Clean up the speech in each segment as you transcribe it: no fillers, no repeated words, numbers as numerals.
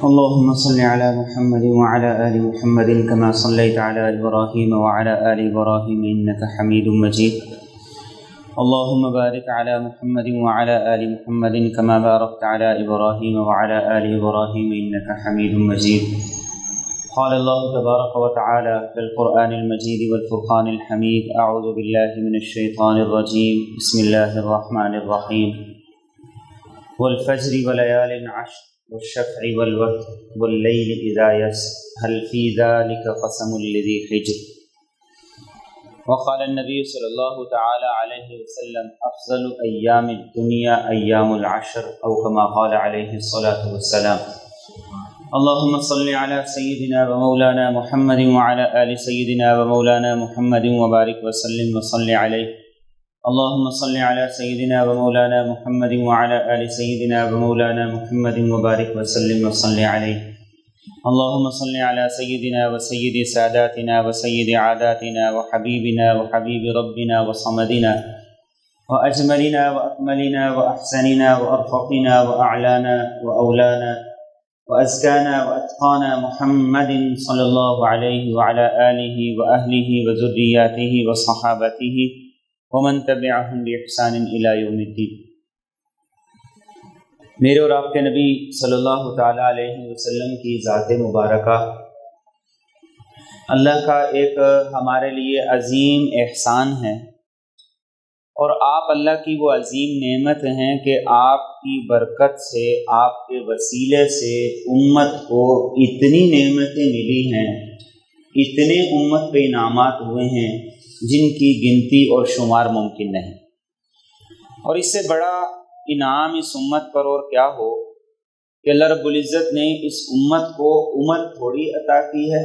اللهم صل على محمد وعلى آل محمد كما صليت على إبراهيم وعلى آل إبراهيم إنك حميد مجيد. اللهم بارك على محمد وعلى آل محمد كما باركت على إبراهيم وعلى آل إبراهيم إنك حميد مجيد. قال الله تبارك وتعالى في القرآن المجيد والفرقان الحميد: أعوذ بالله من الشيطان الرجيم. بسم الله الرحمن الرحيم. والفجر وليال عشر والشفع والوتر والليل إذا يسر هل في ذلك قسم لذي حجر. وقال النبي صلى الله تعالى عليه وسلم: أفضل أيام الدنيا أيام العشر، أو كما قال عليه الصلاة والسلام. اللهم صل على سيدنا ومولانا محمد وعلى آل سيدنا ومولانا محمد وبارك وسلم وصل عليه. اللهم صل على سيدنا ومولانا محمد وعلى آل سيدنا ومولانا محمد وبارك وسلم وصل عليه. اللهم صل على سيدنا وسيد ساداتنا وسيد عاداتنا وحبيبنا وحبيب ربنا وصمدنا وأجملنا وأكملنا وأحسننا وأرفقنا وأعلانا وأولانا وأزكانا وأتقانا محمد صلى الله عليه وعلى آله وأهله وذرياته وصحابته ومن تبعهم بإحسان إلى يوم الدين. میرے اور آپ کے نبی صلی اللہ تعالیٰ علیہ وسلم کی ذات مبارکہ اللہ کا ایک ہمارے لیے عظیم احسان ہے، اور آپ اللہ کی وہ عظیم نعمت ہیں کہ آپ کی برکت سے، آپ کے وسیلے سے امت کو اتنی نعمتیں ملی ہیں، اتنے امت پہ انعامات ہوئے ہیں جن کی گنتی اور شمار ممکن نہیں. اور اس سے بڑا انعام اس امت پر اور کیا ہو کہ اللہ رب العزت نے اس امت کو عمر تھوڑی عطا کی ہے،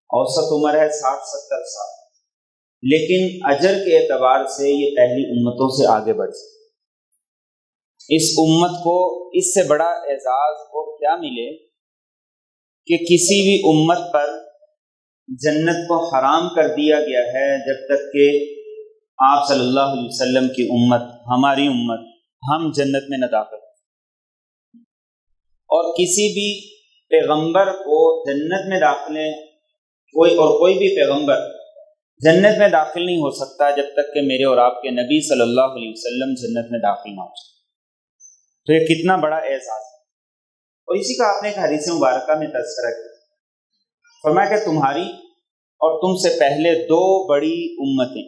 اوسط عمر ہے 60-70 سال، لیکن اجر کے اعتبار سے یہ پہلی امتوں سے آگے بڑھ سکتی. اس امت کو اس سے بڑا اعزاز کو کیا ملے کہ کسی بھی امت پر جنت کو حرام کر دیا گیا ہے جب تک کہ آپ صلی اللہ علیہ وسلم کی امت، ہماری امت، ہم جنت میں نہ داخل. اور کسی بھی پیغمبر کو جنت میں داخلے کوئی بھی پیغمبر جنت میں داخل نہیں ہو سکتا جب تک کہ میرے اور آپ کے نبی صلی اللہ علیہ وسلم جنت میں داخل نہ ہو جائے. تو یہ کتنا بڑا اعزاز ہے. اور اسی کا آپ نے ایک حدیث مبارکہ میں تذکرہ کیا، فرمایا کہ تمہاری اور تم سے پہلے دو بڑی امتیں،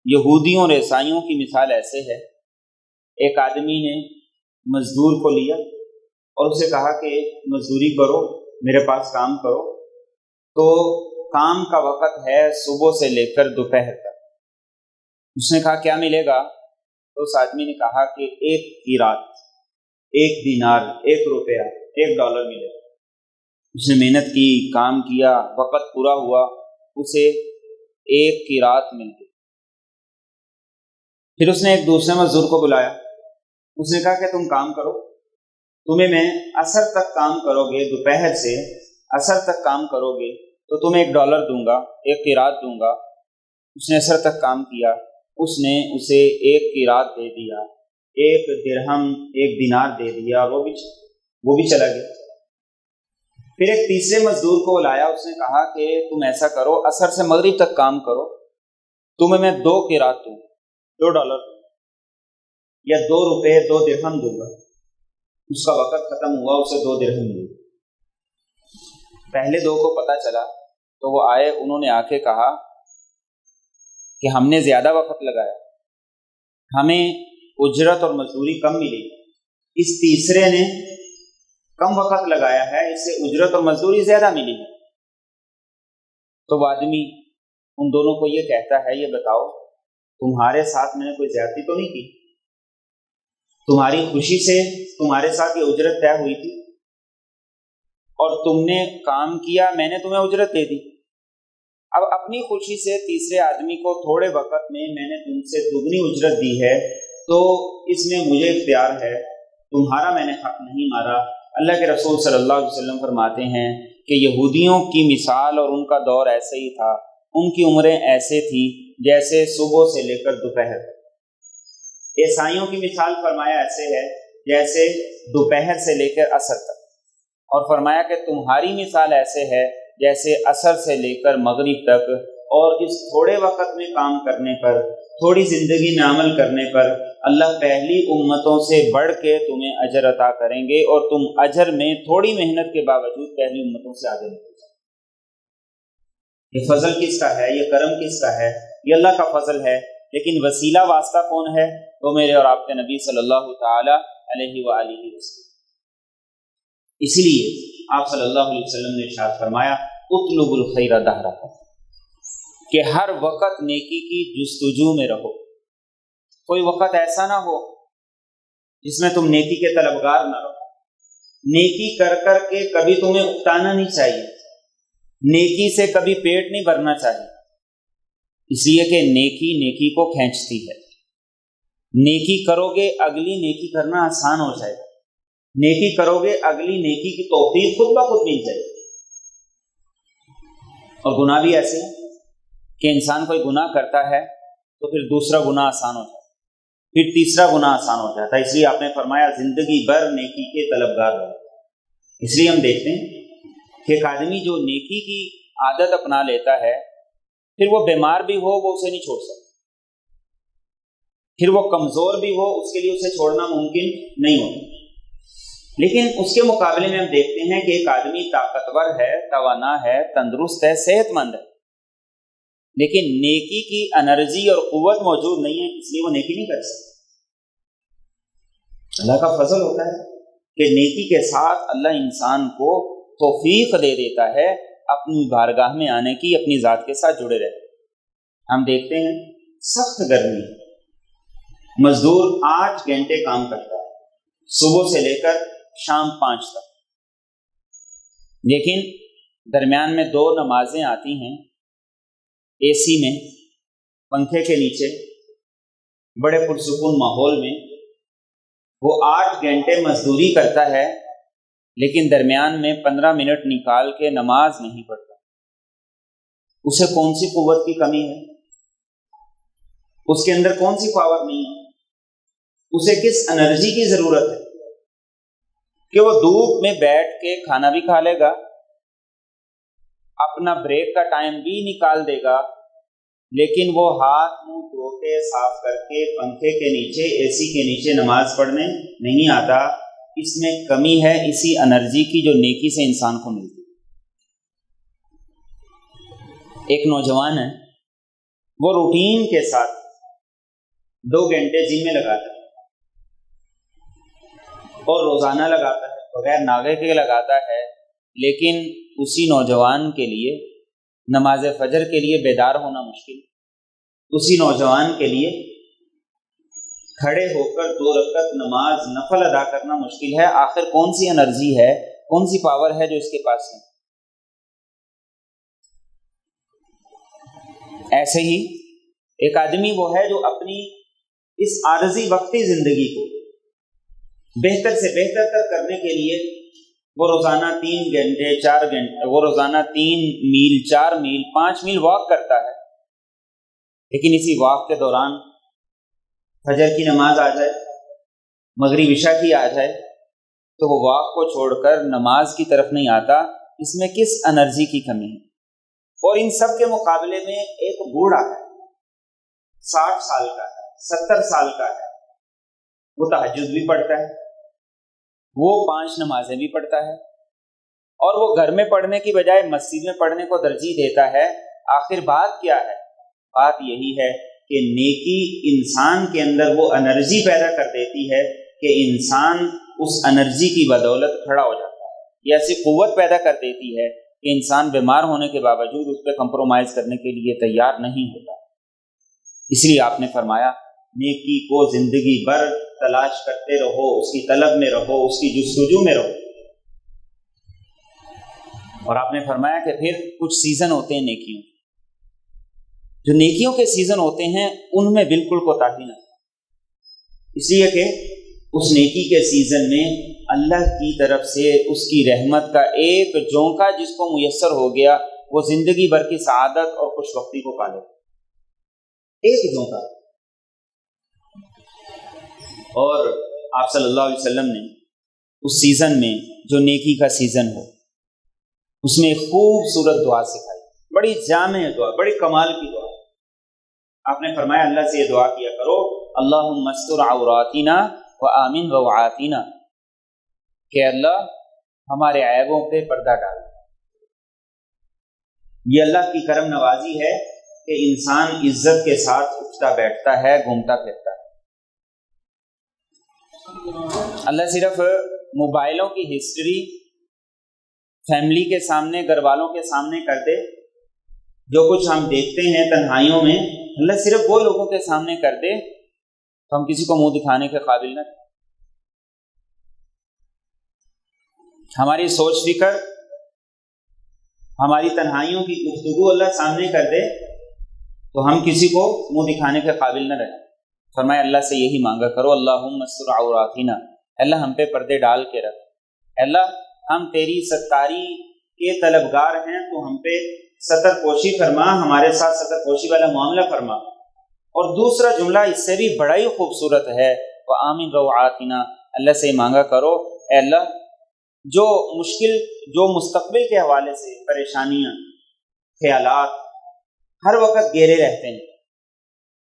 یہودیوں اور عیسائیوں کی مثال ایسے ہے. ایک آدمی نے مزدور کو لیا اور اسے کہا کہ مزدوری کرو، میرے پاس کام کرو. تو کام کا وقت ہے صبح سے لے کر دوپہر تک. اس نے کہا کیا ملے گا؟ تو اس آدمی نے کہا کہ 1 قیراط، 1 دینار، 1 روپیہ، 1 ڈالر ملے گا. اس نے محنت کی، کام کیا، وقت پورا ہوا، اسے 1 قیراط مل گئی. پھر اس نے ایک دوسرے مزدور کو بلایا، اس نے کہا کہ تم کام کرو، تمہیں میں عصر تک کام کرو گے، دوپہر سے عصر تک کام کرو گے تو تمہیں 1 ڈالر دوں گا، 1 قیراط دوں گا. اس نے عصر تک کام کیا، اس نے اسے 1 قیراط دے دیا، 1 درہم، 1 دینار دے دیا، وہ بھی چلا گیا. پھر ایک تیسرے مزدور کو بلایا، اس نے کہا کہ تم ایسا کرو، عصر سے مغرب تک کام کرو، تمہیں میں 2 قیراط دوں گا، 2 ڈالر دوں گا، یا 2 روپے، 2 درہم دوں گا. اس کا وقت ختم ہوا، اسے 2 درہم ملے. پہلے 2 کو پتہ چلا تو وہ آئے، انہوں نے آ کے کہا کہ ہم نے زیادہ وقت لگایا، ہمیں اجرت اور مزدوری کم ملی. اس تیسرے نے کم وقت لگایا ہے، اس سے اجرت اور مزدوری زیادہ ملی ہے. تو وہ آدمی ان دونوں کو یہ کہتا ہے، یہ بتاؤ تمہارے ساتھ میں نے کوئی زیادتی تو نہیں کی؟ تمہاری خوشی سے تمہارے ساتھ یہ اجرت طے ہوئی تھی، اور تم نے کام کیا، میں نے تمہیں اجرت دے دی. اب اپنی خوشی سے تیسرے آدمی کو تھوڑے وقت میں نے تم سے دگنی اجرت دی ہے، تو اس میں مجھے اختیار ہے، تمہارا میں نے حق نہیں مارا. اللہ کے رسول صلی اللہ علیہ وسلم فرماتے ہیں کہ یہودیوں کی مثال اور ان کا دور ایسے ہی تھا، ان کی عمریں ایسے تھی جیسے صبح سے لے کر دوپہر تک. عیسائیوں کی مثال فرمایا ایسے ہے جیسے دوپہر سے لے کر عصر تک. اور فرمایا کہ تمہاری مثال ایسے ہے جیسے عصر سے لے کر مغرب تک، اور اس تھوڑے وقت میں کام کرنے پر، تھوڑی زندگی میں عمل کرنے پر اللہ پہلی امتوں سے بڑھ کے تمہیں اجر عطا کریں گے، اور تم اجر میں تھوڑی محنت کے باوجود پہلی امتوں سے آگے نکل جائیں۔ یہ فضل کس کا ہے، یہ کرم کس کا ہے؟ یہ اللہ کا فضل ہے، لیکن وسیلہ واسطہ کون ہے؟ وہ میرے اور آپ کے نبی صلی اللہ تعالی علیہ وآلہ وسلم۔ اس لیے آپ صلی اللہ علیہ وسلم نے ارشاد فرمایا اطلب الخیر دہرک، کہ ہر وقت نیکی کی جستجو میں رہو۔ کوئی وقت ایسا نہ ہو جس میں تم نیکی کے طلبگار نہ رہو۔ نیکی کر کر کے کبھی تمہیں اکتانا نہیں چاہیے، نیکی سے کبھی پیٹ نہیں بھرنا چاہیے، اس لیے کہ نیکی نیکی کو کھینچتی ہے۔ نیکی کرو گے اگلی نیکی کرنا آسان ہو جائے گا، نیکی کرو گے اگلی نیکی کی توفیق خود بخود مل جائے گی۔ اور گناہ بھی ایسے ہیں کہ انسان کوئی گناہ کرتا ہے تو پھر دوسرا گناہ آسان ہو جاتا ہے، پھر تیسرا گناہ آسان ہو جاتا ہے۔ اس لیے آپ نے فرمایا زندگی بھر نیکی کے طلبگار رہو۔ اس لیے ہم دیکھتے ہیں کہ ایک آدمی جو نیکی کی عادت اپنا لیتا ہے، پھر وہ بیمار بھی ہو وہ اسے نہیں چھوڑ سکتا، پھر وہ کمزور بھی ہو اس کے لیے اسے چھوڑنا ممکن نہیں ہوتا۔ لیکن اس کے مقابلے میں ہم دیکھتے ہیں کہ ایک آدمی طاقتور ہے، توانا ہے، تندرست ہے، صحت مند ہے، لیکن نیکی کی انرجی اور قوت موجود نہیں ہے، اس لیے وہ نیکی نہیں کر سکتا۔ اللہ کا فضل ہوتا ہے کہ نیکی کے ساتھ اللہ انسان کو توفیق دے دیتا ہے اپنی بارگاہ میں آنے کی، اپنی ذات کے ساتھ جڑے رہتے۔ ہم دیکھتے ہیں سخت گرمی، مزدور 8 گھنٹے کام کرتا ہے، صبح سے لے کر شام 5 تک، لیکن درمیان میں 2 نمازیں آتی ہیں اے سی میں، پنکھے کے نیچے، بڑے پرسکون ماحول میں۔ وہ 8 گھنٹے مزدوری کرتا ہے، لیکن درمیان میں 15 منٹ نکال کے نماز نہیں پڑھتا۔ اسے کون سی قوت کی کمی ہے؟ اس کے اندر کون سی پاور نہیں ہے؟ اسے کس انرجی کی ضرورت ہے کہ وہ دھوپ میں بیٹھ کے کھانا بھی کھا لے گا، اپنا بریک کا ٹائم بھی نکال دے گا، لیکن وہ ہاتھ منہ دھو کے صاف کر کے پنکھے کے نیچے، اے سی کے نیچے نماز پڑھنے نہیں آتا؟ اس میں کمی ہے اسی انرجی کی جو نیکی سے انسان کو ملتی ہے۔ ایک نوجوان ہے، وہ روٹین کے ساتھ 2 گھنٹے جم میں لگاتا ہے، اور روزانہ لگاتا ہے، بغیر ناغے کے لگاتا ہے، لیکن اسی نوجوان کے لیے نماز فجر کے لیے بیدار ہونا مشکل ہے۔ اسی نوجوان کے لیے کھڑے ہو کر 2 رکعت نماز نفل ادا کرنا مشکل ہے۔ آخر کون سی انرجی ہے، کون سی پاور ہے جو اس کے پاس ہے؟ ایسے ہی ایک آدمی وہ ہے جو اپنی اس عارضی وقتی زندگی کو بہتر سے بہتر تر کرنے کے لیے وہ روزانہ 3 گھنٹے 4 گھنٹے، وہ روزانہ 3 میل 4 میل 5 میل واک کرتا ہے، لیکن اسی واک کے دوران فجر کی نماز آ جائے، مغرب عشاء کی آ جائے، تو وہ واک کو چھوڑ کر نماز کی طرف نہیں آتا۔ اس میں کس انرجی کی کمی ہے؟ اور ان سب کے مقابلے میں ایک بوڑھا ہے، 60 سال کا ہے، 70 سال کا ہے، وہ تہجد بھی پڑھتا ہے، وہ 5 نمازیں بھی پڑھتا ہے، اور وہ گھر میں پڑھنے کی بجائے مسجد میں پڑھنے کو ترجیح دیتا ہے۔ آخر بات کیا ہے؟ بات یہی ہے کہ نیکی انسان کے اندر وہ انرجی پیدا کر دیتی ہے کہ انسان اس انرجی کی بدولت کھڑا ہو جاتا ہے، یہ ایسی قوت پیدا کر دیتی ہے کہ انسان بیمار ہونے کے باوجود اس پہ کمپرومائز کرنے کے لیے تیار نہیں ہوتا۔ اس لیے آپ نے فرمایا نیکی کو زندگی بھر تلاش کرتے رہو، اس کی طلب میں رہو، اس کی جستجو میں رہو۔ اور آپ نے فرمایا کہ پھر کچھ سیزن ہوتے ہیں نیکیوں، جو نیکیوں کے سیزن ہوتے ہیں ان میں بالکل کوتاہی نہ، اس لیے کہ اس نیکی کے سیزن میں اللہ کی طرف سے اس کی رحمت کا ایک جھونکا جس کو میسر ہو گیا وہ زندگی بھر کی سعادت اور خوش بختی کو پالے، ایک جھونکا۔ اور آپ صلی اللہ علیہ وسلم نے اس سیزن میں جو نیکی کا سیزن ہو، اس نے خوبصورت دعا سکھائی، بڑی جامع دعا، بڑی کمال کی دعا۔ آپ نے فرمایا اللہ سے یہ دعا کیا کرو، اللہم استر عوراتنا وآمن روعاتنا، کہ اللہ ہمارے عیبوں پہ پردہ ڈال۔ یہ اللہ کی کرم نوازی ہے کہ انسان عزت کے ساتھ اٹھتا بیٹھتا ہے، گھومتا پھرتا ہے۔ اللہ صرف موبائلوں کی ہسٹری فیملی کے سامنے، گھر والوں کے سامنے کر دے، جو کچھ ہم دیکھتے ہیں تنہائیوں میں، اللہ صرف وہ لوگوں کے سامنے کر دے تو ہم کسی کو منہ دکھانے کے قابل نہ رہیں۔ ہماری سوچ فکر، ہماری تنہائیوں کی گفتگو اللہ سامنے کر دے تو ہم کسی کو منہ دکھانے کے قابل نہ رہیں۔ فرمایا اللہ سے یہی مانگا کرو، اللہم استر عوراتنا، اللہ ہم پہ پردے ڈال کے رکھ، اللہ ہم تیری ستاری کے طلبگار ہیں، تو ہم پہ ستر پوشی فرما، ہمارے ساتھ ستر پوشی والا معاملہ فرما۔ اور دوسرا جملہ اس سے بھی بڑا ہی خوبصورت ہے، وآمن روعاتنا، اللہ سے مانگا کرو اے اللہ جو مشکل، جو مستقبل کے حوالے سے پریشانیاں، خیالات ہر وقت گھیرے رہتے ہیں،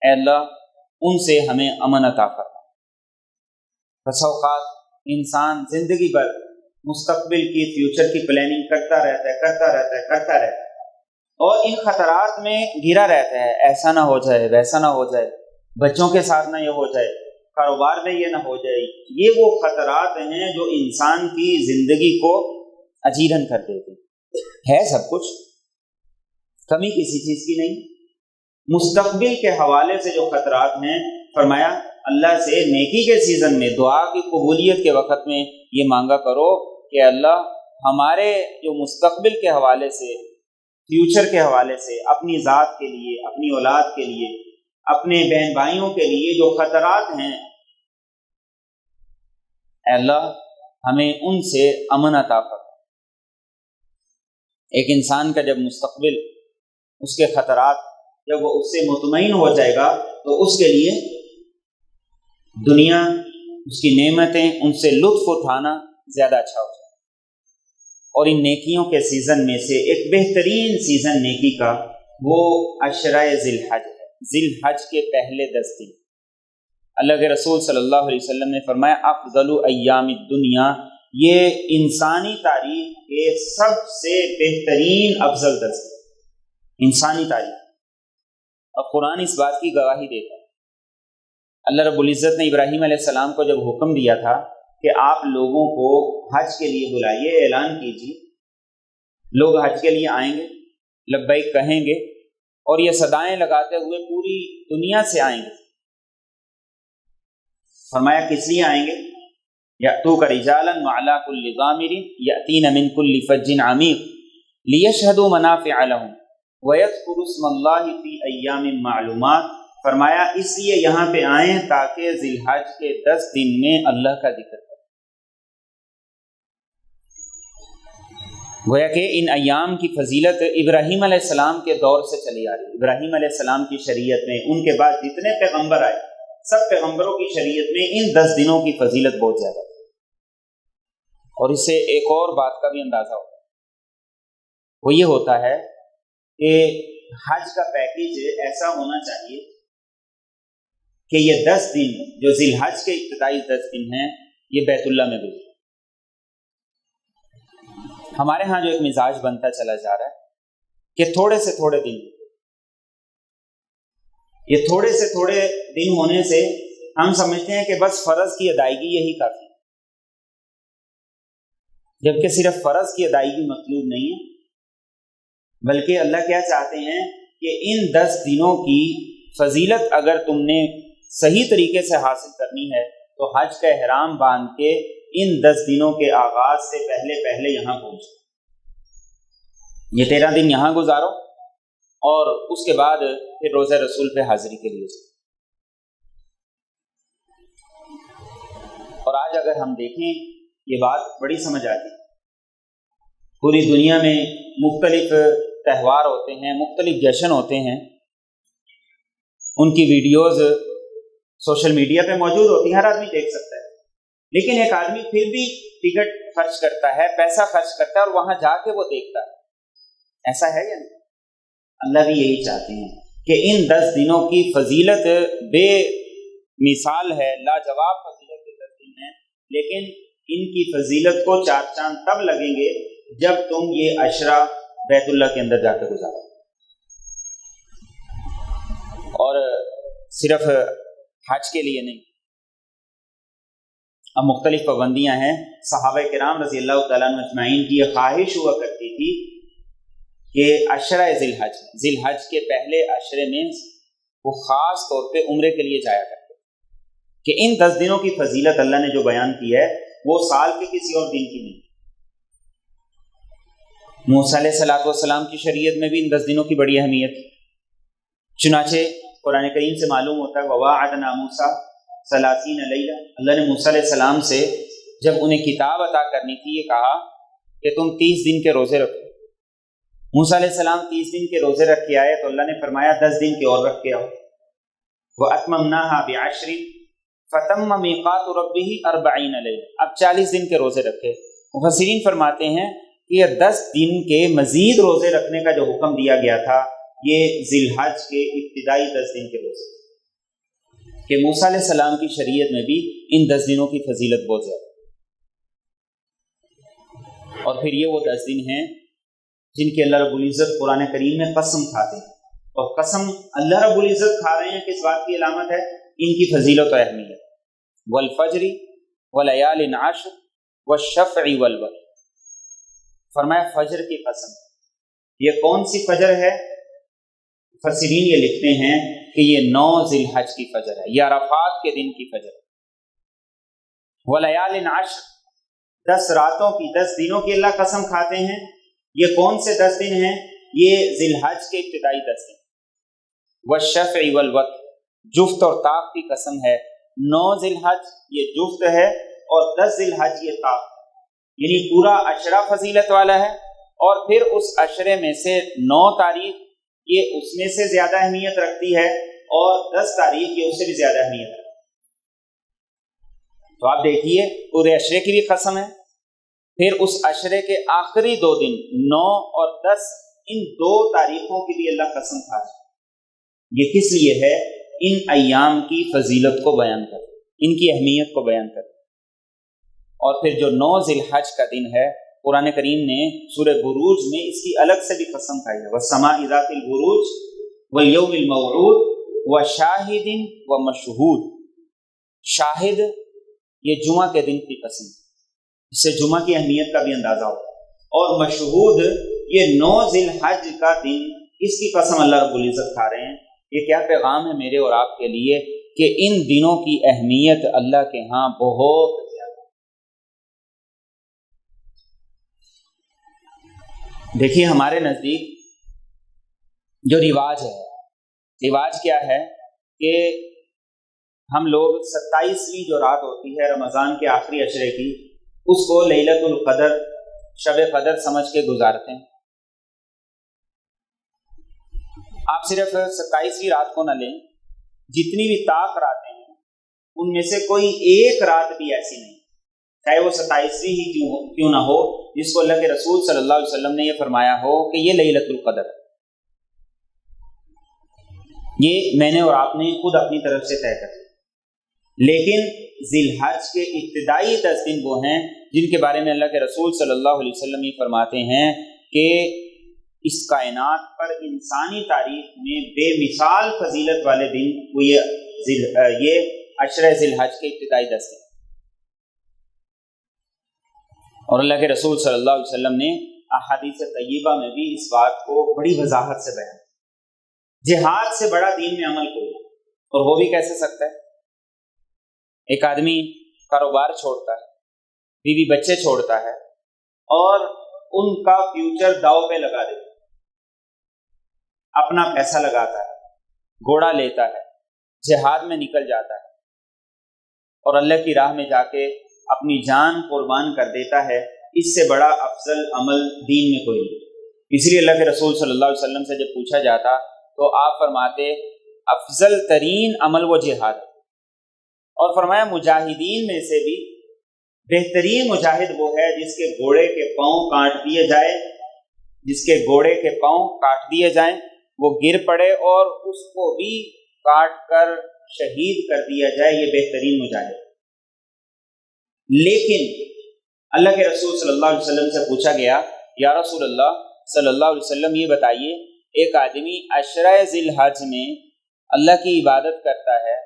اے اللہ ان سے ہمیں امن عطا فرما۔ بس اوقات انسان زندگی بھر مستقبل کی، فیوچر کی پلاننگ کرتا رہتا ہے اور ان خطرات میں گھرا رہتا ہے، ایسا نہ ہو جائے، ویسا نہ ہو جائے، بچوں کے ساتھ نہ یہ ہو جائے، کاروبار میں یہ نہ ہو جائے۔ یہ وہ خطرات ہیں جو انسان کی زندگی کو اجیرن کر دیتے ہے۔ سب کچھ، کمی کسی چیز کی نہیں۔ مستقبل کے حوالے سے جو خطرات ہیں، فرمایا اللہ سے نیکی کے سیزن میں، دعا کی قبولیت کے وقت میں یہ مانگا کرو کہ اللہ ہمارے جو مستقبل کے حوالے سے، فیوچر کے حوالے سے، اپنی ذات کے لیے، اپنی اولاد کے لیے، اپنے بہن بھائیوں کے لیے جو خطرات ہیں، اے اللہ ہمیں ان سے امن عطا فرما۔ ایک انسان کا جب مستقبل، اس کے خطرات، جب وہ اس سے مطمئن ہو جائے گا تو اس کے لیے دنیا، اس کی نعمتیں، ان سے لطف اٹھانا زیادہ اچھا ہو جائے۔ اور ان نیکیوں کے سیزن میں سے ایک بہترین سیزن نیکی کا وہ عشرہ ذی الحج ہے، ذی الحج کے پہلے 10 دن۔ اللہ کے رسول صلی اللہ علیہ وسلم نے فرمایا افضل ایام الدنیا، یہ انسانی تاریخ کے سب سے بہترین افضل 10 دن، انسانی تاریخ۔ اور قرآن اس بات کی گواہی دیتا ہے۔ اللہ رب العزت نے ابراہیم علیہ السلام کو جب حکم دیا تھا کہ آپ لوگوں کو حج کے لیے بلائیے، اعلان کیجیے، لوگ حج کے لیے آئیں گے، لبیک کہیں گے، اور یہ صدائیں لگاتے ہوئے پوری دنیا سے آئیں گے۔ فرمایا کس لیے آئیں گے؟ یأتوک رجالا وعلی کل ضامر یأتین من کل فج عمیق لیشہدوا منافع لہم وَيَذْكُرُوا اسْمَ اللَّهِ فِي أَيَّامٍ مَّعْلُومَاتٍ۔ فرمایا اس لیے یہاں پہ آئیں تاکہ ذی الحج کے 10 دن میں اللہ کا ذکر کریں۔ گویا کہ ان ایام کی فضیلت ابراہیم علیہ السلام کے دور سے چلی آ رہی ہے۔ ابراہیم علیہ السلام کی شریعت میں، ان کے بعد جتنے پیغمبر آئے، سب پیغمبروں کی شریعت میں ان 10 دنوں کی فضیلت بہت زیادہ ہے۔ اور اس سے ایک اور بات کا بھی اندازہ ہوتا ہے، وہ یہ ہوتا ہے کہ حج کا پیکیج ایسا ہونا چاہیے کہ یہ 10 دن جو ذی الحج کے ابتدائی 10 دن ہیں، یہ بیت اللہ میں گزرے۔ ہمارے ہاں جو ایک مزاج بنتا چلا جا رہا ہے کہ تھوڑے سے تھوڑے دن، یہ تھوڑے سے تھوڑے دن ہونے سے ہم سمجھتے ہیں کہ بس فرض کی ادائیگی یہی کافی ہے، جبکہ صرف فرض کی ادائیگی مطلوب نہیں ہے، بلکہ اللہ کیا چاہتے ہیں کہ ان 10 دنوں کی فضیلت اگر تم نے صحیح طریقے سے حاصل کرنی ہے تو حج کا احرام باندھ کے ان 10 دنوں کے آغاز سے پہلے یہاں پہنچو، یہ 13 دن یہاں گزارو، اور اس کے بعد پھر روزہ رسول پہ حاضری کے لیے جاؤ۔ اور آج اگر ہم دیکھیں یہ بات بڑی سمجھ آتی ہے۔ پوری دنیا میں مختلف تہوار ہوتے ہیں، مختلف جشن ہوتے ہیں، ان کی ویڈیوز سوشل میڈیا پہ موجود ہوتی ہیں، ہر آدمی دیکھ سکتا ہے۔ لیکن ایک آدمی پھر بھی ٹکٹ خرچ کرتا ہے، پیسہ خرچ کرتا ہے اور وہاں جا کے وہ دیکھتا ہے، ایسا ہے یا نہیں؟ اللہ بھی یہی چاہتے ہیں کہ ان 10 دنوں کی فضیلت بے مثال ہے، لاجواب فضیلت کے 10 دن ہیں، لیکن ان کی فضیلت کو 4 چاند تب لگیں گے جب تم یہ عشرہ بیت اللہ کے اندر جا کے گزارو۔ اور صرف حج کے لیے نہیں، اب مختلف پابندیاں ہیں۔ صحابہ کرام رضی اللہ تعالیٰ عنہ اجمعین کی یہ خواہش ہوا کرتی تھی کہ عشرہ ذی الحج کے پہلے عشرے میں وہ خاص طور پہ عمرے کے لیے جایا کرتے کہ ان 10 دنوں کی فضیلت اللہ نے جو بیان کی ہے وہ سال کے کسی اور دن کی نہیں۔ موسیٰ علیہ السلام کی شریعت میں بھی ان 10 دنوں کی بڑی اہمیت، چنانچہ قرآن کریم سے معلوم ہوتا ہے وَوَاعَدْنَا مُوسَىٰ 30 لَيْلَةً، اللہ نے موسیٰ علیہ السلام سے جب انہیں کتاب عطا کرنی تھی یہ کہا کہ تم 30 دن کے روزے رکھو۔ موسیٰ علیہ السلام 30 دن کے روزے رکھ کے آئے تو اللہ نے فرمایا 10 دن کے اور رکھ کے آؤ۔ وَأَتْمَمْنَاهَا بِعَشْرٍ فَتَمَّ مِيقَاتُ رَبِّهِ 40 لَيْلَةً، اب 40 دن کے روزے رکھے۔ مفسرین فرماتے ہیں کہ یہ 10 دن کے مزید روزے رکھنے کا جو حکم دیا گیا تھا یہ ذی الحج کے ابتدائی 10 دن کے روزے، کہ موسیٰ علیہ السلام کی شریعت میں بھی ان 10 دنوں کی فضیلت بہت زیادہ۔ اور پھر یہ وہ 10 دن ہیں جن کے اللہ رب العزت قرآن کریم میں قسم کھاتے ہیں، اور قسم اللہ رب العزت کھا رہے ہیں کس بات کی علامت ہے؟ ان کی فضیلت و اہمیت۔ والفجر ولیال عشر والشفع والوتر، فرمایا فجر کی قسم۔ یہ کون سی فجر ہے؟ مفسرین یہ لکھتے ہیں کہ یہ 9 ذی الحج کی فجر ہے، یہ عرفات کے دن کی فجر ہے۔ ولیال عشر، 10 راتوں کی، 10 دنوں کی اللہ قسم کھاتے ہیں۔ یہ کون سے 10 دن ہیں؟ یہ ذی الحج کے ابتدائی 10 دن۔ والشفع والوتر، جفت اور طاق کی قسم ہے۔ 9 ذی الحج یہ جفت ہے اور 10 ذی الحج یہ طاق، یعنی پورا عشرہ فضیلت والا ہے، اور پھر اس عشرے میں سے 9 تاریخ یہ اس میں سے زیادہ اہمیت رکھتی ہے اور 10 تاریخ یہ اس سے بھی زیادہ اہمیت رکھتی ہے۔ تو آپ دیکھیے پورے عشرے کی بھی قسم ہے، پھر اس عشرے کے آخری 2 دن 9 اور 10، ان 2 تاریخوں کی بھی اللہ قسم کھا ہے۔ یہ کس لیے ہے؟ ان ایام کی فضیلت کو بیان کر، ان کی اہمیت کو بیان کر۔ اور پھر جو 9 ذی الحج کا دن ہے، قرآن کریم نے سورہ بروج میں اس کی الگ سے بھی قسم کھائی ہے، وَالسَّمَاءِ ذَاتِ الْبُرُوجِ وَالْيَوْمِ الْمَوْعُودِ وَشَاهِدٍ وَمَشْهُودٍ، شاہد یہ جمعہ کے دن کی قسم، اس سے جمعہ کی اہمیت کا بھی اندازہ ہوتا ہے، اور مشہود یہ 9 ذی الحج کا دن، اس کی قسم اللہ رب العزت کھا رہے ہیں۔ یہ کیا پیغام ہے میرے اور آپ کے لیے کہ ان دنوں کی اہمیت اللہ کے ہاں بہت زیادہ۔ دیکھیے ہمارے نزدیک جو رواج ہے، رواج کیا ہے کہ ہم لوگ 27ویں جو رات ہوتی ہے رمضان کے آخری عشرے کی، اس کو لیلۃ القدر، شب قدر سمجھ کے گزارتے ہیں۔ آپ صرف 27ویں رات کو نہ لیں، جتنی بھی طاق راتیں ہیں ان میں سے کوئی ایک رات بھی ایسی نہیں، چاہے وہ 27ویں ہی کیوں نہ ہو، جس کو اللہ کے رسول صلی اللہ علیہ وسلم نے یہ فرمایا ہو کہ یہ لیلۃ القدر ہے۔ یہ میں نے اور آپ نے خود اپنی طرف سے طے کر لیا، لیکن ذی الحج کے ابتدائی 10 دن وہ ہیں جن کے بارے میں اللہ کے رسول صلی اللہ علیہ وسلم یہ فرماتے ہیں کہ اس کائنات پر انسانی تاریخ میں بے مثال فضیلت والے دن وہ یہ عشرہ ذی الحج کے ابتدائی 10 دن، اور اللہ کے رسول صلی اللہ علیہ وسلم نے احادیث طیبہ میں بھی اس بات کو بڑی وضاحت سے بیان، جہاد سے بڑا دین میں عمل کوئی، اور وہ بھی کیسے سکتا ہے؟ ایک آدمی کاروبار چھوڑتا ہے، بیوی بچے چھوڑتا ہے اور ان کا فیوچر داؤ پہ لگا دیتا ہے، اپنا پیسہ لگاتا ہے، گھوڑا لیتا ہے، جہاد میں نکل جاتا ہے اور اللہ کی راہ میں جا کے اپنی جان قربان کر دیتا ہے، اس سے بڑا افضل عمل دین میں کوئی نہیں۔ اس لیے اللہ کے رسول صلی اللہ علیہ وسلم سے جب پوچھا جاتا تو آپ فرماتے افضل ترین عمل وہ جہاد ہے، اور فرمایا مجاہدین میں سے بھی بہترین مجاہد وہ ہے جس کے گھوڑے کے پاؤں کاٹ دیے جائے، جس کے گھوڑے کے پاؤں کاٹ دیے جائیں، وہ گر پڑے اور اس کو بھی کاٹ کر شہید کر دیا جائے، یہ بہترین مجاہد۔ لیکن اللہ کے رسول صلی اللہ علیہ وسلم سے پوچھا گیا، یا رسول اللہ صلی اللہ علیہ وسلم یہ بتائیے، ایک آدمی عشرہ ذی الحج میں اللہ کی عبادت کرتا ہے،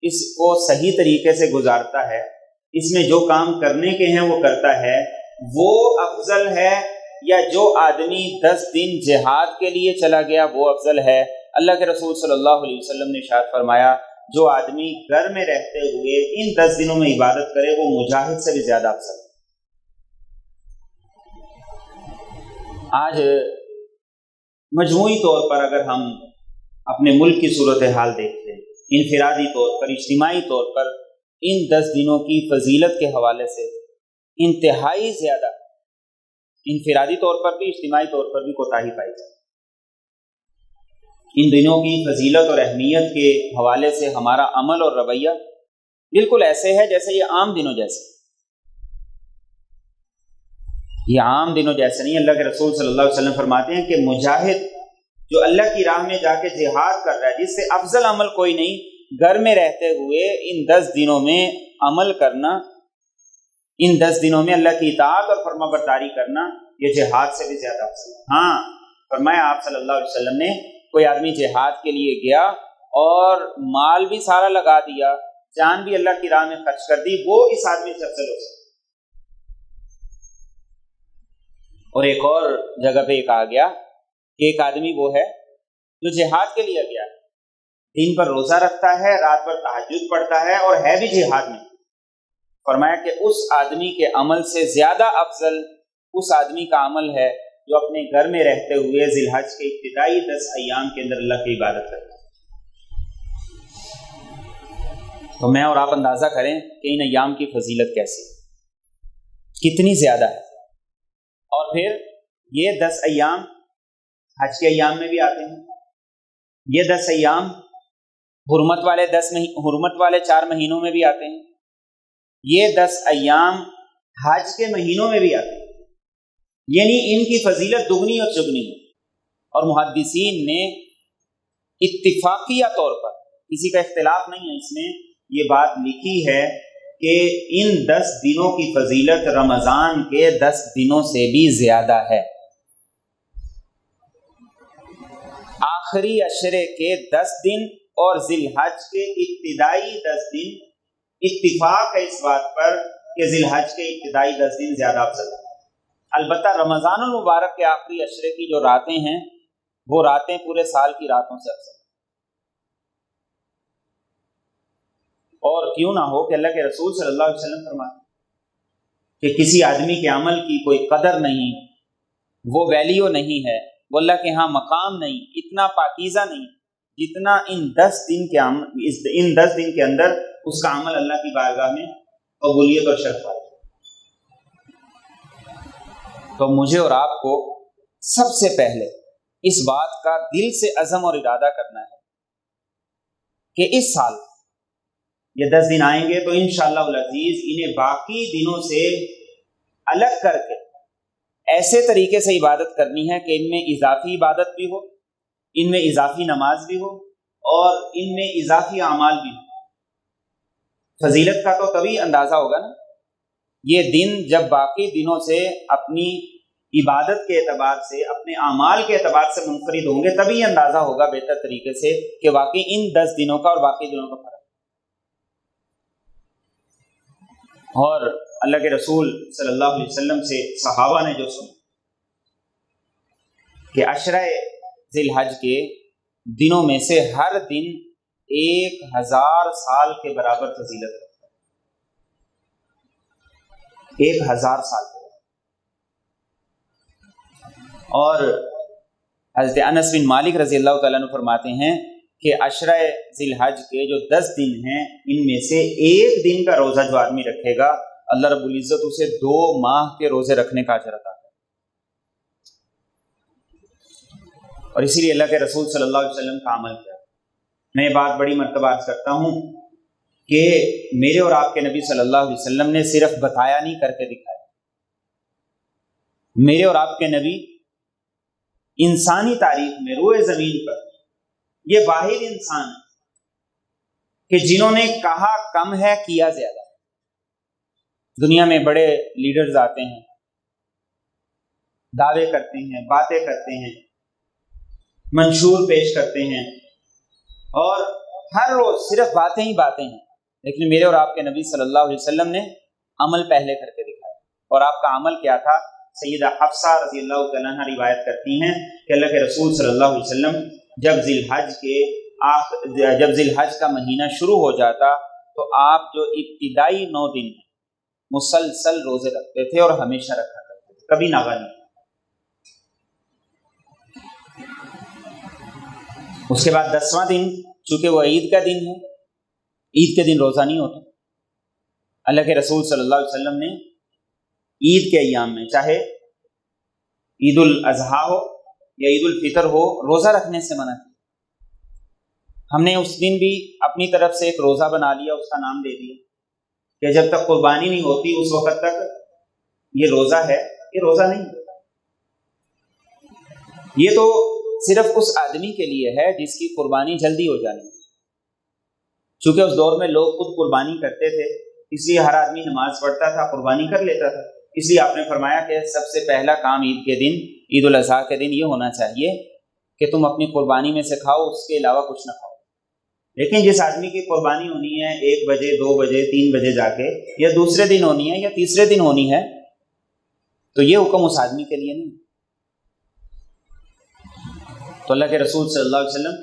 اس کو صحیح طریقے سے گزارتا ہے، اس میں جو کام کرنے کے ہیں وہ کرتا ہے، وہ افضل ہے یا جو آدمی 10 دن جہاد کے لیے چلا گیا وہ افضل ہے؟ اللہ کے رسول صلی اللہ علیہ وسلم نے ارشاد فرمایا، جو آدمی گھر میں رہتے ہوئے ان 10 دنوں میں عبادت کرے وہ مجاہد سے بھی زیادہ افضل ہے۔ آج مجموعی طور پر اگر ہم اپنے ملک کی صورتحال دیکھتے ہیں، انفرادی طور پر، اجتماعی طور پر ان 10 دنوں کی فضیلت کے حوالے سے انتہائی زیادہ انفرادی طور پر بھی اجتماعی طور پر بھی کوتاہی پائی جاتی ہے۔ ان دنوں کی فضیلت اور اہمیت کے حوالے سے ہمارا عمل اور رویہ بالکل ایسے ہے جیسے یہ عام دنوں جیسے، یہ عام دنوں جیسے نہیں۔ اللہ کے رسول صلی اللہ علیہ وسلم فرماتے ہیں کہ مجاہد جو اللہ کی راہ میں جا کے جہاد کر رہا ہے، جس سے افضل عمل کوئی نہیں، گھر میں رہتے ہوئے ان 10 دنوں میں عمل کرنا، ان 10 دنوں میں اللہ کی اطاعت اور فرما برداری کرنا، یہ جہاد سے بھی زیادہ افضل ہے۔ ہاں، فرمایا آپ صلی اللہ علیہ وسلم نے، کوئی آدمی جہاد کے لیے گیا اور مال بھی سارا لگا دیا، جان بھی اللہ کی راہ میں خرچ کر دی، وہ اس آدمی سے افضل ہو سکتا۔ اور ایک اور جگہ پہ یہ کہا گیا کہ ایک آدمی وہ ہے جو جہاد کے لیے گیا، دن پر روزہ رکھتا ہے، رات پر تہجد پڑھتا ہے اور ہے بھی جہاد میں۔ فرمایا کہ اس آدمی کے عمل سے زیادہ افضل اس آدمی کا عمل ہے جو اپنے گھر میں رہتے ہوئے ذی الحج کے ابتدائی 10 ایام کے اندر اللہ کی عبادت کرتا ہے۔ تو میں اور آپ اندازہ کریں کہ ان ایام کی فضیلت کیسی، کتنی زیادہ ہے۔ اور پھر یہ 10 ایام حج کے ایام میں بھی آتے ہیں، یہ 10 ایام حرمت والے 4 مہینوں میں بھی آتے ہیں، یہ 10 ایام حج کے مہینوں میں بھی آتے ہیں، یعنی ان کی فضیلت دگنی اور چگنی ہے۔ اور محدثین نے اتفاقیہ طور پر، کسی کا اختلاف نہیں ہے اس میں، یہ بات لکھی ہے کہ ان 10 دنوں کی فضیلت رمضان کے 10 دنوں سے بھی زیادہ ہے۔ آخری عشرے کے 10 دن اور ذی الحج کے ابتدائی 10 دن، اتفاق ہے اس بات پر کہ ذی الحج کے ابتدائی 10 دن زیادہ افضل ہے۔ البتہ رمضان المبارک کے آخری عشرے کی جو راتیں ہیں وہ راتیں پورے سال کی راتوں سے افضل ہیں۔ اور کیوں نہ ہو کہ اللہ کے رسول صلی اللہ علیہ وسلم فرماتے کہ کسی آدمی کے عمل کی کوئی قدر نہیں، وہ ویلیو نہیں ہے، وہ اللہ کے ہاں مقام نہیں، اتنا پاکیزہ نہیں جتنا ان 10 دن کے اندر اس کا عمل اللہ کی بارگاہ میں قبولیت اور شرف پائے۔ تو مجھے اور آپ کو سب سے پہلے اس بات کا دل سے عزم اور ارادہ کرنا ہے کہ اس سال یہ 10 دن آئیں گے تو انشاءاللہ العزیز انہیں باقی دنوں سے الگ کر کے ایسے طریقے سے عبادت کرنی ہے کہ ان میں اضافی عبادت بھی ہو، ان میں اضافی نماز بھی ہو اور ان میں اضافی اعمال بھی ہو۔ فضیلت کا تو تبھی اندازہ ہوگا نا، یہ دن جب باقی دنوں سے اپنی عبادت کے اعتبار سے، اپنے اعمال کے اعتبار سے منفرد ہوں گے، تبھی اندازہ ہوگا بہتر طریقے سے کہ واقعی ان 10 دنوں کا اور باقی دنوں کا فرق۔ اور اللہ کے رسول صلی اللہ علیہ وسلم سے صحابہ نے جو سنا کہ عشرہ ذی الحج کے دنوں میں سے ہر دن 1000 سال کے برابر فضیلت رکھتا ہے، 1000 سال کے برابر۔ اور حضرت انس بن مالک رضی اللہ تعالیٰ عنہ فرماتے ہیں کہ عشرہ ذی الحج کے جو 10 دن ہیں ان میں سے ایک دن کا روزہ جو آدمی رکھے گا اللہ رب العزت اسے 2 ماہ کے روزے رکھنے کا اجر عطا کرے۔ اور اسی لیے اللہ کے رسول صلی اللہ علیہ وسلم کا عمل کیا۔ میں یہ بات بڑی مرتبہ عرض کرتا ہوں کہ میرے اور آپ کے نبی صلی اللہ علیہ وسلم نے صرف بتایا نہیں، کر کے دکھایا۔ میرے اور آپ کے نبی انسانی تاریخ میں روئے زمین پر یہ واحد انسان کہ جنہوں نے کہا کم ہے کیا زیادہ۔ دنیا میں بڑے لیڈرز آتے ہیں، دعوے کرتے ہیں، باتیں کرتے ہیں، منشور پیش کرتے ہیں، اور ہر روز صرف باتیں ہی باتیں ہیں، لیکن میرے اور آپ کے نبی صلی اللہ علیہ وسلم نے عمل پہلے کر کے دکھایا۔ اور آپ کا عمل کیا تھا؟ سیدہ حفصہ رضی اللہ تعالیٰ عنہ روایت کرتی ہیں کہ اللہ کے رسول صلی اللہ علیہ وسلم جب ذی الحج کا مہینہ شروع ہو جاتا تو آپ جو ابتدائی 9 دن مسلسل روزے رکھتے تھے، اور ہمیشہ رکھا کرتے تھے، کبھی ناغہ نہیں۔ اس کے بعد 10واں دن، چونکہ وہ عید کا دن ہے، عید کے دن روزہ نہیں ہوتا۔ اللہ کے رسول صلی اللہ علیہ وسلم نے عید کے ایام میں، چاہے عید الاضحیٰ ہو یا عید الفطر ہو، روزہ رکھنے سے منع کیا۔ ہم نے اس دن بھی اپنی طرف سے ایک روزہ بنا لیا، اس کا نام دے دیا کہ جب تک قربانی نہیں ہوتی اس وقت تک یہ روزہ ہے، یہ روزہ نہیں۔ یہ تو صرف اس آدمی کے لیے ہے جس کی قربانی جلدی ہو جانی۔ چونکہ اس دور میں لوگ خود قربانی کرتے تھے، اس لیے ہر آدمی نماز پڑھتا تھا، قربانی کر لیتا تھا۔ اس لیے آپ نے فرمایا کہ سب سے پہلا کام عید کے دن، عید الاضحیٰ کے دن یہ ہونا چاہیے کہ تم اپنی قربانی میں سے کھاؤ، اس کے علاوہ کچھ نہ کھاؤ۔ لیکن جس آدمی کی قربانی ہونی ہے 1 بجے 2 بجے 3 بجے جا کے، یا دوسرے دن ہونی ہے یا تیسرے دن ہونی ہے، تو یہ حکم اس آدمی کے لیے نہیں۔ تو اللہ کے رسول صلی اللہ علیہ وسلم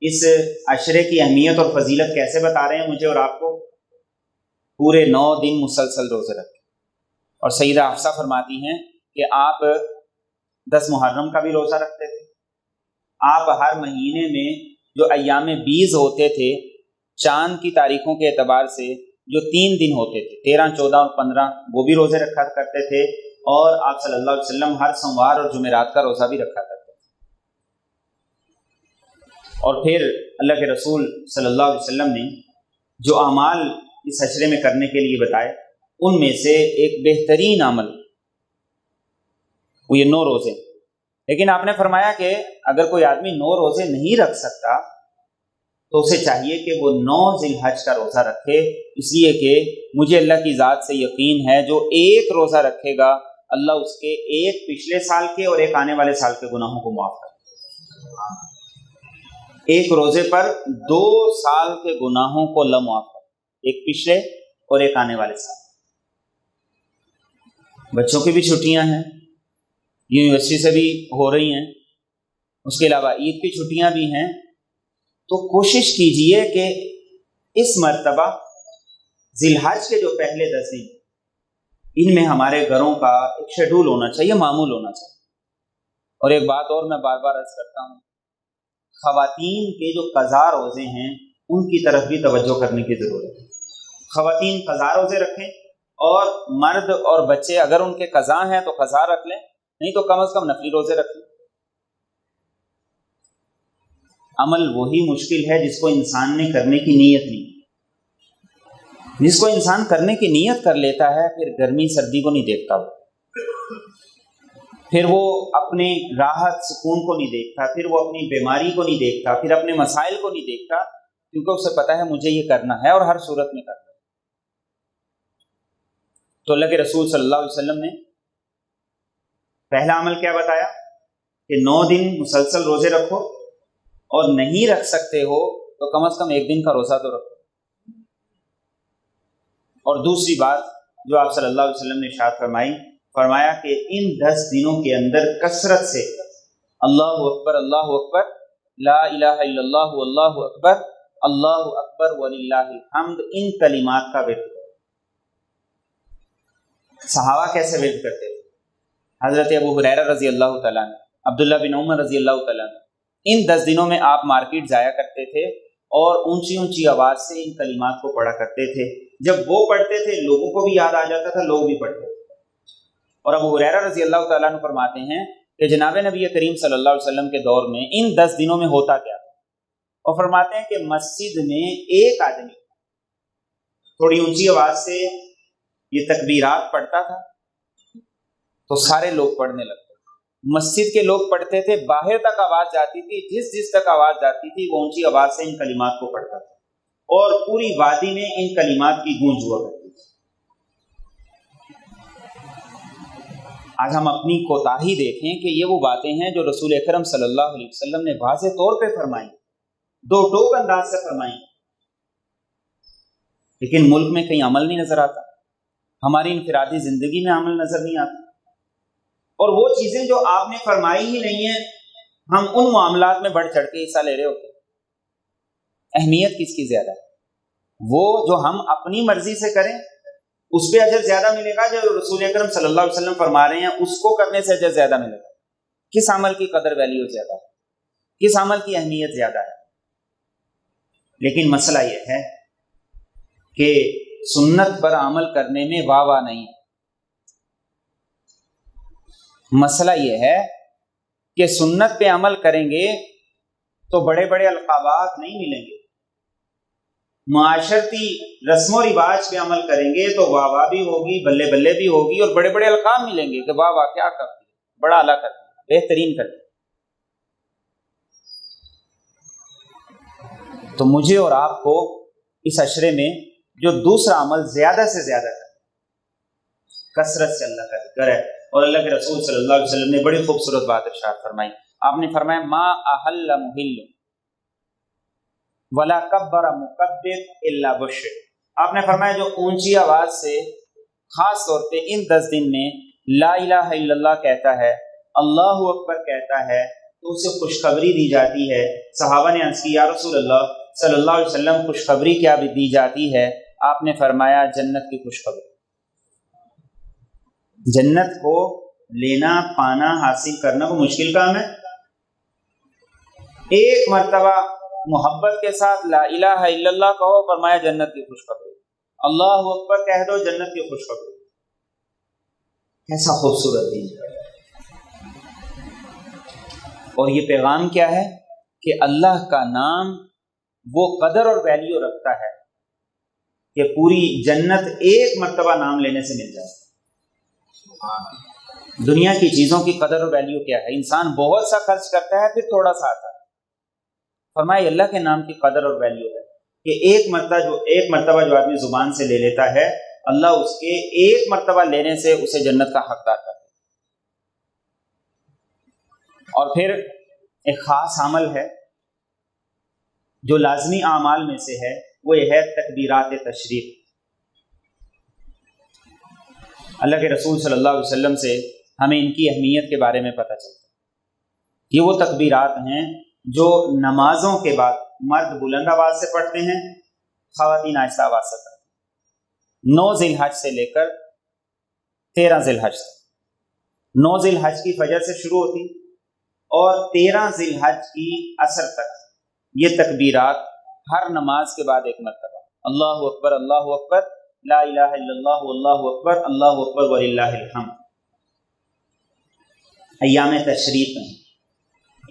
اس عشرے کی اہمیت اور فضیلت کیسے بتا رہے ہیں مجھے اور آپ کو؟ پورے 9 دن مسلسل روزے رکھے۔ اور سیدہ حفصہ فرماتی ہیں کہ آپ 10 محرم کا بھی روزہ رکھتے تھے۔ آپ ہر مہینے میں جو ایام بیض ہوتے تھے، چاند کی تاریخوں کے اعتبار سے جو 3 دن ہوتے تھے، 13 14 اور 15، وہ بھی روزے رکھا کرتے تھے۔ اور آپ صلی اللہ علیہ وسلم ہر سوموار اور جمعرات کا روزہ بھی رکھا کرتے تھے۔ اور پھر اللہ کے رسول صلی اللہ علیہ وسلم نے جو اعمال اس عشرے میں کرنے کے لیے بتائے، ان میں سے ایک بہترین عمل وہ یہ 9 روزے۔ لیکن آپ نے فرمایا کہ اگر کوئی آدمی 9 روزے نہیں رکھ سکتا تو اسے چاہیے کہ وہ 9 ذی الحج کا روزہ رکھے، اس لیے کہ مجھے اللہ کی ذات سے یقین ہے جو ایک روزہ رکھے گا اللہ اس کے ایک پچھلے سال کے اور ایک آنے والے سال کے گناہوں کو معاف کرے۔ ایک روزے پر 2 سال کے گناہوں کو اللہ معاف کرے، ایک پچھلے اور ایک آنے والے سال۔ بچوں کی بھی چھٹیاں ہیں، یونیورسٹی سے بھی ہو رہی ہیں، اس کے علاوہ عید کی چھٹیاں بھی ہیں، تو کوشش کیجئے کہ اس مرتبہ ذی الحج کے جو پہلے 10 دن، ان میں ہمارے گھروں کا ایک شیڈول ہونا چاہیے، معمول ہونا چاہیے۔ اور ایک بات اور میں بار بار عرض کرتا ہوں، خواتین کے جو قضا روزے ہیں ان کی طرف بھی توجہ کرنے کی ضرورت ہے۔ خواتین قضا روزے رکھیں، اور مرد اور بچے اگر ان کے قضا ہیں تو قضا رکھ لیں، نہیں تو کم از کم نفلی روزے رکھ لیں۔ عمل وہی مشکل ہے جس کو انسان نے کرنے کی نیت نہیں، جس کو انسان کرنے کی نیت کر لیتا ہے پھر گرمی سردی کو نہیں دیکھتا، پھر وہ اپنے راحت سکون کو نہیں دیکھتا، پھر وہ اپنی بیماری کو نہیں دیکھتا، پھر اپنے مسائل کو نہیں دیکھتا، کیونکہ اسے پتا ہے مجھے یہ کرنا ہے اور ہر صورت میں کرنا ہے۔ تو اللہ کے رسول صلی اللہ علیہ وسلم نے پہلا عمل کیا بتایا کہ 9 دن مسلسل روزے رکھو، اور نہیں رکھ سکتے ہو تو کم از کم 1 دن کا روزہ تو رکھو۔ اور دوسری بات جو آپ صلی اللہ علیہ وسلم نے ارشاد فرمایا کہ ان 10 دنوں کے اندر کثرت سے اللہ اکبر، لا الہ الا اللہ، اللہ اکبر وللہ الحمد، ان کلمات کا ورد کرو۔ صحابہ کیسے ورد کرتے تھے؟ حضرت ابو ہریرہ رضی اللہ تعالیٰ عنہ، عبداللہ بن عمر رضی اللہ تعالیٰ عنہ، ان 10 دنوں میں آپ مارکیٹ جایا کرتے تھے اور اونچی اونچی آواز سے ان کلمات کو پڑھا کرتے تھے۔ جب وہ پڑھتے تھے لوگوں کو بھی یاد آ جاتا تھا، لوگ بھی پڑھتے تھے۔ اور ابو ہریرہ رضی اللہ تعالیٰ عنہ فرماتے ہیں کہ جناب نبی کریم صلی اللہ علیہ وسلم کے دور میں ان 10 دنوں میں ہوتا کیا تھا، اور فرماتے ہیں کہ مسجد میں ایک آدمی تھوڑی اونچی آواز سے یہ تکبیرات پڑھتا تھا تو سارے لوگ پڑھنے لگتے، مسجد کے لوگ پڑھتے تھے، باہر تک آواز جاتی تھی، جس تک آواز جاتی تھی وہ اونچی آواز سے ان کلمات کو پڑھتا تھا، اور پوری وادی میں ان کلمات کی گونج ہوا کرتی تھی۔ آج ہم اپنی کوتاہی دیکھیں کہ یہ وہ باتیں ہیں جو رسول اکرم صلی اللہ علیہ وسلم نے واضح طور پہ فرمائی، دو ٹوک انداز سے فرمائی، لیکن ملک میں کہیں عمل نہیں نظر آتا، ہماری انفرادی زندگی میں عمل نظر نہیں آتا، اور وہ چیزیں جو آپ نے فرمائی ہی نہیں ہیں ہم ان معاملات میں بڑھ چڑھ کے حصہ لے رہے ہوتے ہیں۔ اہمیت کس کی زیادہ ہے؟ وہ جو ہم اپنی مرضی سے کریں اس پہ اجر زیادہ ملے گا، جو رسول اکرم صلی اللہ علیہ وسلم فرما رہے ہیں اس کو کرنے سے اجر زیادہ ملے گا؟ کس عمل کی قدر ویلیو زیادہ ہے؟ کس عمل کی اہمیت زیادہ ہے؟ لیکن مسئلہ یہ ہے کہ سنت پر عمل کرنے میں واہ واہ نہیں ہے۔ مسئلہ یہ ہے کہ سنت پہ عمل کریں گے تو بڑے بڑے القابات نہیں ملیں گے، معاشرتی رسم و رواج پہ عمل کریں گے تو واہ واہ بھی ہوگی، بلے بلے بھی ہوگی، اور بڑے بڑے القاب ملیں گے کہ واہ واہ کیا کر دیا، بڑا اعلیٰ کر دیا، بہترین کر دیا۔ تو مجھے اور آپ کو اس عشرے میں جو دوسرا عمل زیادہ سے زیادہ ہے، کثرت سے اللہ کا ذکر ہے، اور اللہ کے رسول صلی اللہ علیہ وسلم نے بڑی خوبصورت بات ارشاد فرمائی۔ آپ نے فرمایا ما احل محل ولا کبر مکبر الا بشر۔ آپ نے فرمایا جو اونچی آواز سے خاص طور پہ ان 10 دن میں لا الہ الا اللہ کہتا ہے، اللہ اکبر کہتا ہے، تو اسے خوشخبری دی جاتی ہے۔ صحابہ نے عرض کی یا رسول اللہ صلی اللہ علیہ وسلم خوشخبری کیا بھی دی جاتی ہے؟ آپ نے فرمایا جنت کی خوشخبری۔ جنت کو لینا، پانا، حاصل کرنا کوئی مشکل کام ہے؟ ایک مرتبہ محبت کے ساتھ لا الہ الا اللہ کہو، فرمایا جنت کی خوشخبری، اللہ اکبر کہہ دو، جنت کی خوشخبری۔ کیسا خوبصورت دین ہے۔ اور یہ پیغام کیا ہے کہ اللہ کا نام وہ قدر اور ویلیو رکھتا ہے کہ پوری جنت ایک مرتبہ نام لینے سے مل جائے۔ دنیا کی چیزوں کی قدر اور ویلیو کیا ہے؟ انسان بہت سا خرچ کرتا ہے پھر تھوڑا سا آتا ہے، فرمایا اللہ کے نام کی قدر اور ویلیو ہے کہ ایک مرتبہ جو آدمی زبان سے لے لیتا ہے، اللہ اس کے ایک مرتبہ لینے سے اسے جنت کا حقدار کرتا ہے۔ اور پھر ایک خاص عمل ہے جو لازمی اعمال میں سے ہے، وہ یہ ہے تکبیرات تشریق۔ اللہ کے رسول صلی اللہ علیہ وسلم سے ہمیں ان کی اہمیت کے بارے میں پتہ چلتا ہے۔ یہ وہ تکبیرات ہیں جو نمازوں کے بعد مرد بلند آواز سے پڑھتے ہیں، خواتین آہستہ آواز سے پڑھتے ہیں، 9 ذی الحج سے لے کر 13 ذی الحج تک۔ 9 ذی الحج کی فجر سے شروع ہوتی اور 13 ذی الحج کی عصر تک یہ تکبیرات ہر نماز کے بعد ایک مرتبہ، اللہ اکبر اللہ اکبر، لا الہ الا اللہ واللہ اکبر اللہ اکبر وللہ الحمد۔ ایام تشریق ہیں،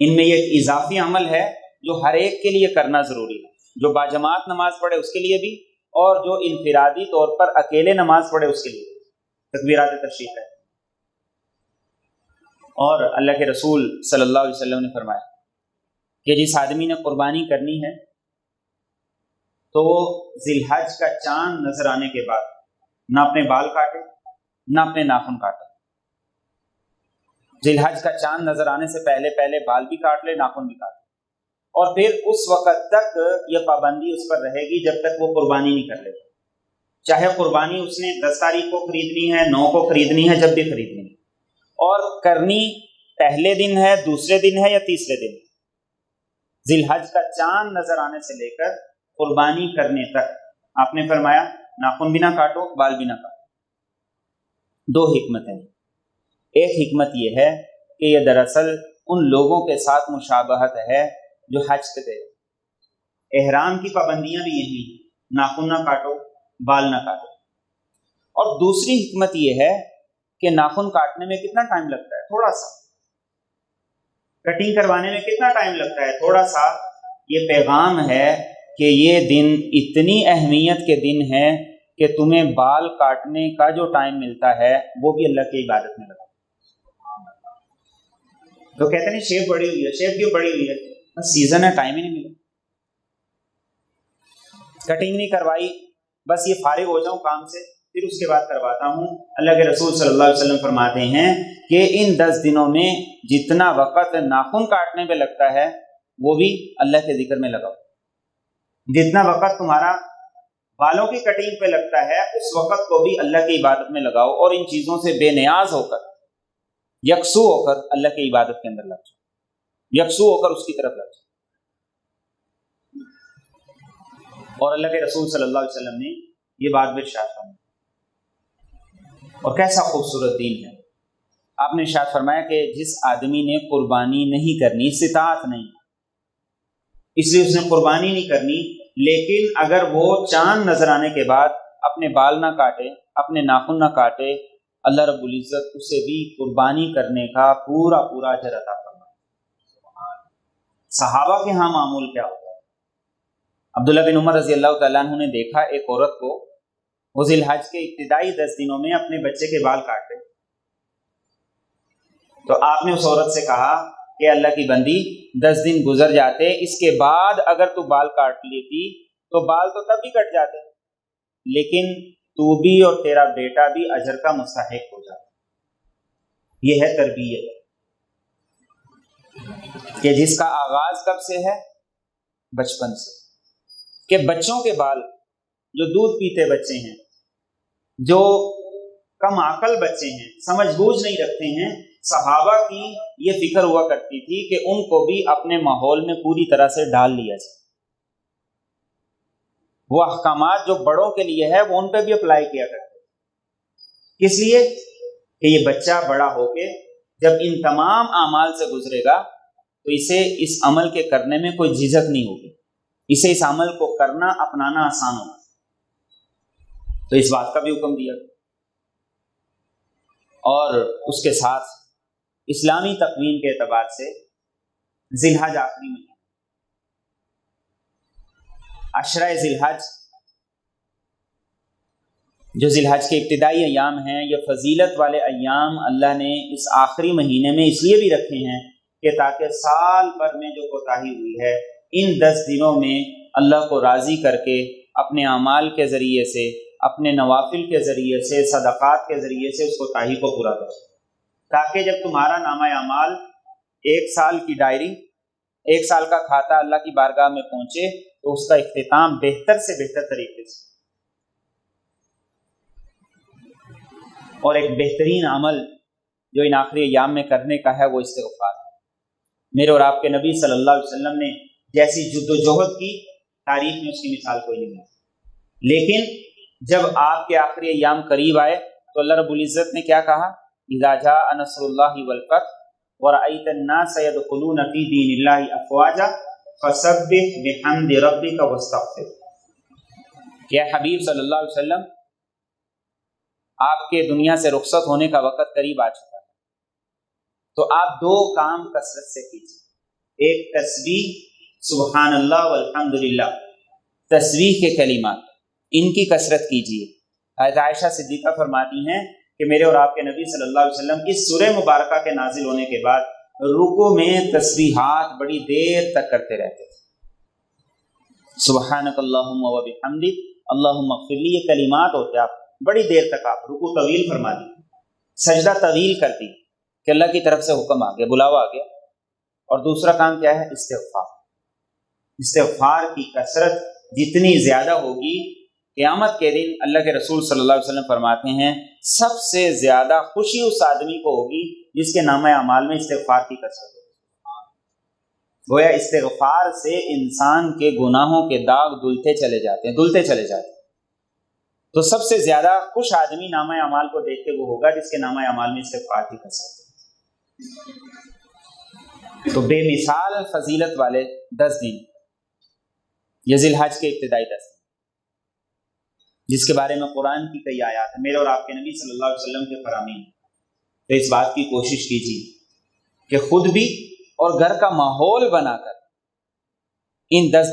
ان میں یہ ایک اضافی عمل ہے جو ہر ایک کے لیے کرنا ضروری ہے، جو باجماعت نماز پڑھے اس کے لیے بھی، اور جو انفرادی طور پر اکیلے نماز پڑھے اس کے لیے تکبیرات تشریق ہے۔ اور اللہ کے رسول صلی اللہ علیہ وسلم نے فرمایا کہ جس آدمی نے قربانی کرنی ہے تو وہ ذی الحج کا چاند نظر آنے کے بعد نہ اپنے بال کاٹے نہ اپنے ناخن کاٹے۔ ذی الحج کا چاند نظر آنے سے پہلے بال بھی کاٹ لے، ناخن بھی کاٹ لے، اور پھر اس وقت تک یہ پابندی اس پر رہے گی جب تک وہ قربانی نہیں کر لے، چاہے قربانی اس نے 10 تاریخ کو خریدنی ہے، 9 کو خریدنی ہے، جب بھی خریدنی ہے، اور کرنی پہلے دن ہے، دوسرے دن ہے یا تیسرے دن ہے۔ ذی الحج کا چاند نظر آنے سے لے کر قربانی کرنے تک آپ نے فرمایا ناخن بھی نہ کاٹو، بال بھی نہ کاٹو۔ 2 حکمتیں، ایک حکمت یہ ہے کہ یہ دراصل ان لوگوں کے ساتھ مشابہت ہے جو حج پہ گئے، احرام کی پابندیاں بھی یہی ہیں، ناخن نہ کاٹو، بال نہ کاٹو۔ اور دوسری حکمت یہ ہے کہ ناخن کاٹنے میں کتنا ٹائم لگتا ہے؟ تھوڑا سا۔ کٹنگ کروانے میں کتنا ٹائم لگتا ہے؟ تھوڑا سا۔ یہ پیغام ہے کہ یہ دن اتنی اہمیت کے دن ہے کہ تمہیں بال کاٹنے کا جو ٹائم ملتا ہے وہ بھی اللہ کی عبادت میں لگاؤ۔ تو کہتے ہیں شیپ بڑی ہوئی ہے، شیپ کیوں بڑی ہوئی ہے؟ بس سیزن ہے، ٹائم ہی نہیں ملا، کٹنگ نہیں کروائی، بس یہ فارغ ہو جاؤں کام سے پھر اس کے بعد کرواتا ہوں۔ اللہ کے رسول صلی اللہ علیہ وسلم فرماتے ہیں کہ ان 10 دنوں میں جتنا وقت ناخن کاٹنے پہ لگتا ہے وہ بھی اللہ کے ذکر میں لگاؤ، جتنا وقت تمہارا بالوں کی کٹنگ پہ لگتا ہے اس وقت کو بھی اللہ کی عبادت میں لگاؤ، اور ان چیزوں سے بے نیاز ہو کر، یکسو ہو کر اللہ کی عبادت کے اندر لگ جاؤ، یکسو ہو کر اس کی طرف لگ جاؤ۔ اور اللہ کے رسول صلی اللہ علیہ وسلم نے یہ بات بھی ارشاد فرمائی، اور کیسا خوبصورت دین ہے۔ آپ نے ارشاد فرمایا کہ جس آدمی نے قربانی نہیں کرنی، استطاعت نہیں، اس لیے اس نے قربانی نہیں کرنی، لیکن اگر وہ چاند نظر آنے کے بعد اپنے بال نہ کاٹے، اپنے ناخن نہ کاٹے، اللہ رب العزت اسے بھی قربانی کرنے کا پورا پورا اجر عطا فرمائے۔ صحابہ کے ہاں معمول کیا ہوتا ہے؟ عبداللہ بن عمر رضی اللہ تعالیٰ عنہ نے دیکھا ایک عورت کو، وہ ذی الحج کے ابتدائی 10 دنوں میں اپنے بچے کے بال کاٹ رہے، تو آپ نے اس عورت سے کہا کہ اللہ کی بندی 10 دن گزر جاتے، اس کے بعد اگر تو بال کاٹ لیتی تو بال تو تب بھی کٹ جاتے، لیکن تو بھی اور تیرا بیٹا بھی اجر کا مستحق ہو جاتا۔ یہ ہے تربیت، کہ جس کا آغاز کب سے ہے؟ بچپن سے، کہ بچوں کے بال، جو دودھ پیتے بچے ہیں، جو کم عقل بچے ہیں، سمجھ بوجھ نہیں رکھتے ہیں، صحابہ کی یہ فکر ہوا کرتی تھی کہ ان کو بھی اپنے ماحول میں پوری طرح سے ڈال لیا جائے، وہ احکامات جو بڑوں کے لیے ہے وہ ان پہ بھی اپلائی کیا کرتے، اس لیے کہ یہ بچہ بڑا ہو کے جب ان تمام اعمال سے گزرے گا تو اسے اس عمل کے کرنے میں کوئی جھجک نہیں ہوگی، اسے اس عمل کو کرنا اپنانا آسان ہوگا۔ تو اس بات کا بھی حکم دیا، اور اس کے ساتھ اسلامی تقویم کے اعتبار سے ذی الحج آخری مہینہ، عشرہ ذی الحج جو ذی الحج کے ابتدائی ایام ہیں، یہ فضیلت والے ایام اللہ نے اس آخری مہینے میں اس لیے بھی رکھے ہیں کہ تاکہ سال بھر میں جو کوتاہی ہوئی ہے ان 10 دنوں میں اللہ کو راضی کر کے اپنے اعمال کے ذریعے سے، اپنے نوافل کے ذریعے سے، صدقات کے ذریعے سے اس کوتاہی کو پورا کرو، تاکہ جب تمہارا نامہ اعمال 1 سال کی ڈائری، 1 سال کا کھاتا اللہ کی بارگاہ میں پہنچے تو اس کا اختتام بہتر سے بہتر طریقے سے، اور ایک بہترین عمل جو ان آخری ایام میں کرنے کا ہے وہ استغفار ہے۔ میرے اور آپ کے نبی صلی اللہ علیہ وسلم نے جیسی جد و جہد کی، تاریخ میں اس کی مثال کوئی نہیں ہے، لیکن جب آپ کے آخری ایام قریب آئے تو اللہ رب العزت نے کیا کہا؟ اذا جاء نصر اللہ والفتح ورأیت الناس يدخلون فی دین اللہ افواجا فسبح بحمد ربک واستغفر۔ کہ حبیب صلی اللہ علیہ وسلم، آپ کے دنیا سے رخصت ہونے کا وقت قریب آ چکا ہے، تو آپ 2 کام کثرت سے کیجیے، ایک تسبیح سبحان اللہ والحمدللہ، تسبیح کے کلمات ان کی کثرت کیجیے۔ حضرت عائشہ صدیقہ فرماتی ہیں کہ میرے اور آپ کے نبی صلی اللہ علیہ وسلم اس سورہ مبارکہ کے نازل ہونے کے بعد رکوع میں تسبیحات بڑی دیر تک کرتے رہتے تھے، سبحانک اللہم و بحمدک اللہم اغفر لی، یہ کلمات ہوتے، آپ بڑی دیر تک آپ رکوع طویل فرما دی، سجدہ طویل کر دی کہ اللہ کی طرف سے حکم آ گیا، بلاوا آ گیا۔ اور دوسرا کام کیا ہے؟ استغفار۔ استغفار کی کثرت جتنی زیادہ ہوگی، قیامت کے دن اللہ کے رسول صلی اللہ علیہ وسلم فرماتے ہیں سب سے زیادہ خوشی اس آدمی کو ہوگی جس کے نامہ اعمال میں استغفار کی کثرت ہوگی۔ گویا استغفار سے انسان کے گناہوں کے داغ دھلتے چلے جاتے ہیں۔ تو سب سے زیادہ خوش آدمی نامہ اعمال کو دیکھ کے وہ ہوگا جس کے نامہ اعمال میں استغفار کی کثرت ہے۔ تو بے مثال فضیلت والے 10 دن، یہ ذی الحج کے ابتدائی 10 دن، جس کے بارے میں قرآن کی کئی آیات ہیں، میرے اور آپ کے نبی صلی اللہ علیہ وسلم کے فرامین۔ تو اس بات کی کوشش کیجیے کہ خود بھی اور گھر کا ماحول بنا کر ان 10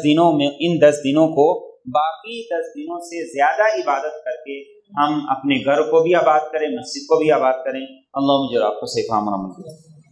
دنوں کو باقی 10 دنوں سے زیادہ عبادت کر کے ہم اپنے گھر کو بھی آباد کریں، مسجد کو بھی آباد کریں۔ اللہ مجھے اور آپ کو صحیح فہم اور عمل دے۔